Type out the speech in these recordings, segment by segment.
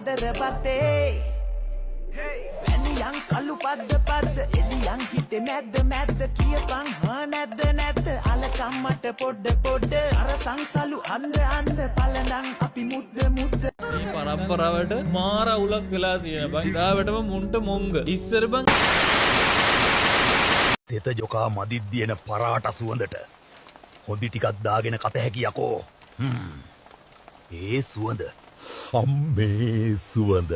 ආදර බතේ පැනියන් කළු පද්ද පද්ද එලියන් හිතේ මැද්ද කියපන් හා නැද්ද අලකම් මට පොඩ්ඩ අර සංසලු අන්ද පලඳන් අපි මුද්ද මේ පරම්පරාවට මාර අවුලක් වෙලා තියෙන බං. ඉදාවටම මුන්ට මොංග. ඉස්සර බං තෙත ජොකා මදිද්දියන පරාට සුවඳට හොඳි ටිකක් දාගෙන කත හැකි යකෝ. ඒ සුවඳ අම්මේ සුවඳ.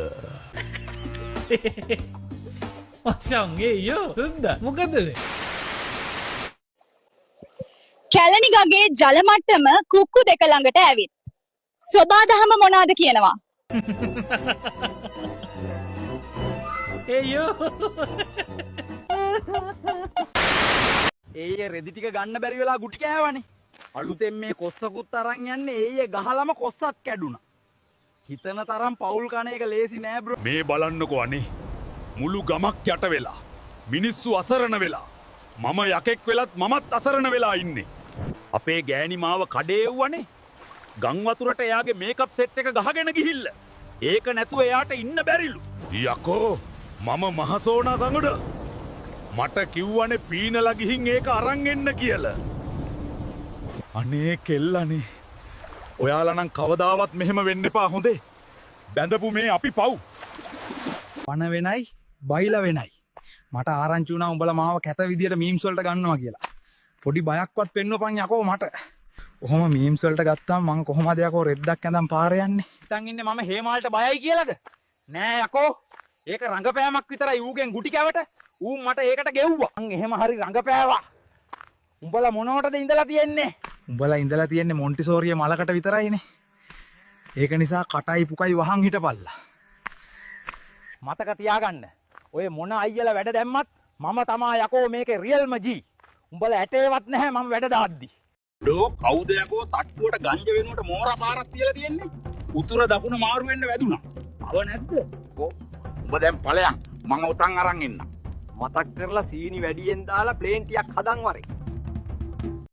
මචං යෝ සුද්ද මොකද මේ? කැලණි ගඟේ ජල මට්ටම කුක්කු දෙක ළඟට ඇවිත් සෝබාදහම මොනවාද කියනවා? යෝ ඒ රෙදි ටික ගන්න බැරි වෙලා ගුටි කෑවනේ. අලුතෙන් මේ කොස්සකුත් අරන් යන්නේ ඒ ගහලම කොස්සත් කැඩුනා. හිතන තරම් පවුල් කණ එක ලේසි නෑ බ්‍රෝ. මේ බලන්නකෝ අනේ මුළු ගමක් යට වෙලා මිනිස්සු අසරණ වෙලා මම යකෙක් වෙලත් මමත් අසරණ වෙලා ඉන්නේ. අපේ ගෑණි මාව කඩේ එව්වනේ. ගම් වතුරට එයාගේ මේකප් සෙට් එක ගහගෙන ගිහිල්ල. ඒක නැතුව එයාට ඉන්න බැරිලු. යකෝ මම මහසෝනා ගඟඩ මට කිව්වනේ පීනලා ගිහින් ඒක අරන් එන්න කියලා. අනේ කෙල්ලනේ ඔයාලා නම් කවදාවත් මෙහෙම වෙන්න එපා හොඳේ. බැඳපු මේ අපි පව්. පණ වෙනයි බයිලා වෙනයි. මට ආරංචි වුණා උඹලා මාව කැත විදියට මීම්ස් වලට ගන්නවා කියලා. පොඩි බයක්වත් පෙන්වපන් යකෝ මට. කොහොම මීම්ස් වලට ගත්තාම මං කොහොමද යකෝ රෙද්දක් ඇඳන් පාරේ යන්නේ? හිතන් ඉන්නේ මම හේමාල්ට බයයි කියලාද? නෑ යකෝ. ඒක රංගපෑමක් විතරයි ඌගෙන් ගුටි කැවට. ඌ මට ඒකට ගෙව්වා. මං එහෙම හරි රංගපෑවා. උඹලා මොනවටද ඉඳලා තියෙන්නේ? උඹලා ඉඳලා තියෙන්නේ මොන්ටිසෝරිය මලකට විතරයිනේ. ඒක නිසා කටයි පුකයි වහන් හිටපල්ලා. මතක තියාගන්න. ඔය මොන අයියලා වැඩ දැම්මත් මම තමා යකෝ මේකේ රියල්ම ජී. උඹලා ඇටේවත් නැහැ මම වැඩ දාද්දි. ඩෝ කවුද යකෝ තට්ටුවට ගංජ වෙනුවට මෝරා පාරක් තියලා තියෙන්නේ? උතුර දකුණ මාරු වෙන්න වැදුනා. අව නැද්ද? උඹ දැන් ඵලයන් මම උතන් අරන් එන්න. මතක් කරලා සීනි වැඩියෙන් දාලා ප්ලේන් ටිකක් හදන් වරේ.